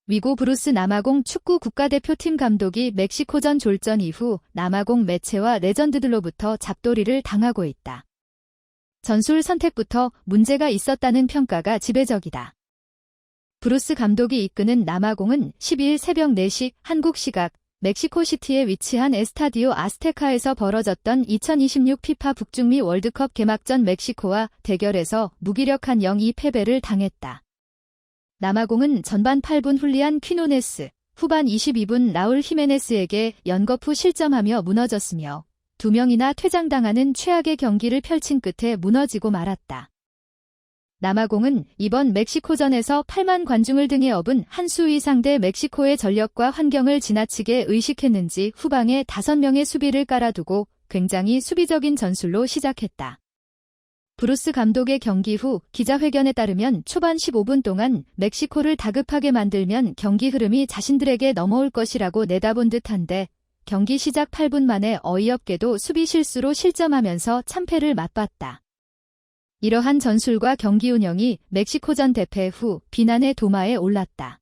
위고 브루스 남아공 축구 국가대표팀 감독이 멕시코전 졸전 이후 남아공 매체와 레전드들로부터 잡돌이를 당하고 있다. 전술 선택부터 문제가 있었다는 평가가 지배적이다. 브루스 감독이 이끄는 남아공은 12일 새벽 4시 한국 시각 멕시코시티에 위치한 에스타디오 아스테카에서 벌어졌던 2026 피파 북중미 월드컵 개막전 멕시코와 대결에서 무기력한 0-2 패배를 당했다. 남아공은 전반 8분 훌리안 퀴노네스, 후반 22분 라울 히메네스에게 연거푸 실점하며 무너졌으며 2명이나 퇴장당하는 최악의 경기를 펼친 끝에 무너지고 말았다. 남아공은 이번 멕시코전에서 8만 관중을 등에 업은 한 수위 상대 멕시코의 전력과 환경을 지나치게 의식했는지 후방에 5명의 수비를 깔아두고 굉장히 수비적인 전술로 시작했다. 브루스 감독의 경기 후 기자회견에 따르면 초반 15분 동안 멕시코를 다급하게 만들면 경기 흐름이 자신들에게 넘어올 것이라고 내다본 듯한데 경기 시작 8분 만에 어이없게도 수비 실수로 실점하면서 참패를 맛봤다. 이러한 전술과 경기 운영이 멕시코전 대패 후 비난의 도마에 올랐다.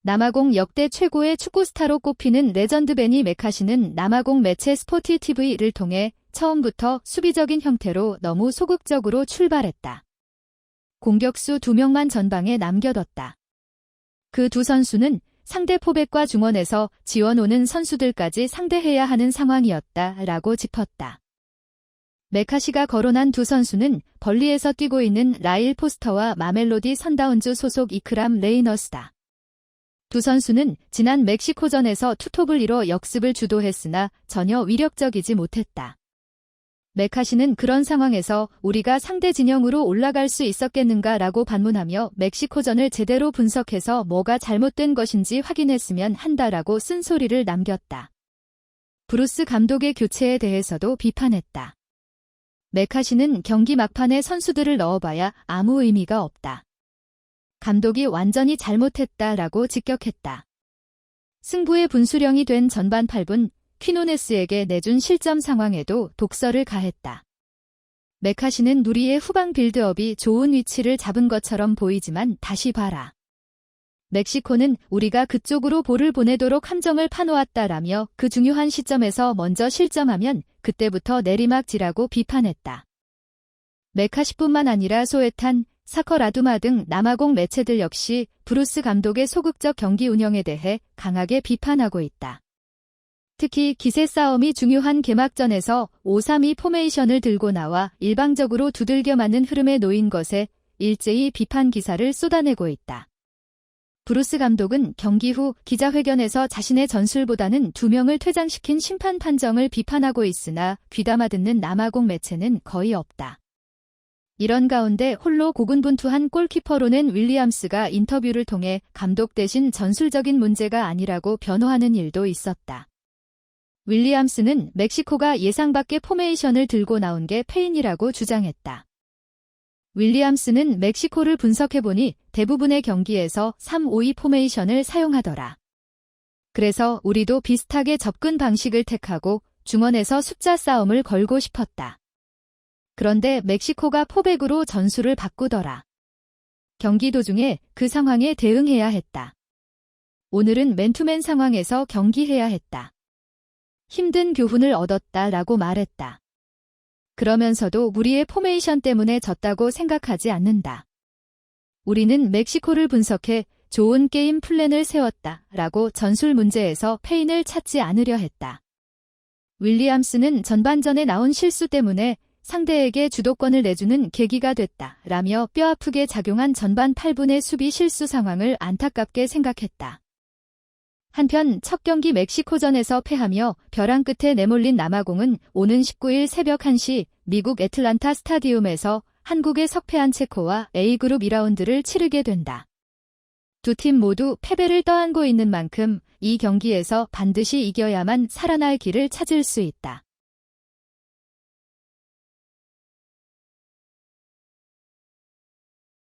남아공 역대 최고의 축구 스타로 꼽히는 레전드 베니 메카시는 남아공 매체 스포티티브이를 통해 처음부터 수비적인 형태로 너무 소극적으로 출발했다. 공격수 2명만 전방에 남겨뒀다. 그 두 선수는 상대 포백과 중원에서 지원 오는 선수들까지 상대해야 하는 상황이었다라고 짚었다. 메카시가 거론한 두 선수는 벌리에서 뛰고 있는 라일 포스터와 마멜로디 선다운즈 소속 이크람 레이너스다. 두 선수는 지난 멕시코전에서 투톱을 이뤄 역습을 주도했으나 전혀 위력적이지 못했다. 메카시는 그런 상황에서 우리가 상대 진영으로 올라갈 수 있었겠는가라고 반문하며 멕시코전을 제대로 분석해서 뭐가 잘못된 것인지 확인했으면 한다라고 쓴소리를 남겼다. 브루스 감독의 교체에 대해서도 비판했다. 메카시는 경기 막판에 선수들을 넣어봐야 아무 의미가 없다. 감독이 완전히 잘못했다라고 직격했다. 승부의 분수령이 된 전반 8분 퀴노네스에게 내준 실점 상황에도 독설을 가했다. 메카시는 누리의 후방 빌드업이 좋은 위치를 잡은 것처럼 보이지만 다시 봐라. 멕시코는 우리가 그쪽으로 볼을 보내도록 함정을 파놓았다라며 그 중요한 시점에서 먼저 실점하면 그때부터 내리막지라고 비판했다. 메카시뿐만 아니라 소에탄, 사커라두마 등 남아공 매체들 역시 브루스 감독의 소극적 경기 운영에 대해 강하게 비판하고 있다. 특히 기세 싸움이 중요한 개막전에서 5-3-2 포메이션을 들고 나와 일방적으로 두들겨 맞는 흐름에 놓인 것에 일제히 비판 기사를 쏟아내고 있다. 브루스 감독은 경기 후 기자회견에서 자신의 전술보다는 2명을 퇴장시킨 심판 판정을 비판하고 있으나 귀담아 듣는 남아공 매체는 거의 없다. 이런 가운데 홀로 고군분투한 골키퍼 로넨 윌리엄스가 인터뷰를 통해 감독 대신 전술적인 문제가 아니라고 변호하는 일도 있었다. 윌리엄스는 멕시코가 예상 밖의 포메이션을 들고 나온 게 패인이라고 주장했다. 윌리엄스는 멕시코를 분석해보니 대부분의 경기에서 3-5-2 포메이션을 사용하더라. 그래서 우리도 비슷하게 접근 방식을 택하고 중원에서 숫자 싸움을 걸고 싶었다. 그런데 멕시코가 포백으로 전술을 바꾸더라. 경기 도중에 그 상황에 대응해야 했다. 오늘은 맨투맨 상황에서 경기해야 했다. 힘든 교훈을 얻었다라고 말했다. 그러면서도 우리의 포메이션 때문에 졌다고 생각하지 않는다. 우리는 멕시코를 분석해 좋은 게임 플랜을 세웠다라고 전술 문제에서 패인을 찾지 않으려 했다. 윌리엄스는 전반전에 나온 실수 때문에 상대에게 주도권을 내주는 계기가 됐다라며 뼈아프게 작용한 전반 8분의 수비 실수 상황을 안타깝게 생각했다. 한편 첫 경기 멕시코전에서 패하며 벼랑 끝에 내몰린 남아공은 오는 19일 새벽 1시 미국 애틀란타 스타디움에서 한국의 석패한 체코와 A그룹 2라운드를 치르게 된다. 두 팀 모두 패배를 떠안고 있는 만큼 이 경기에서 반드시 이겨야만 살아날 길을 찾을 수 있다.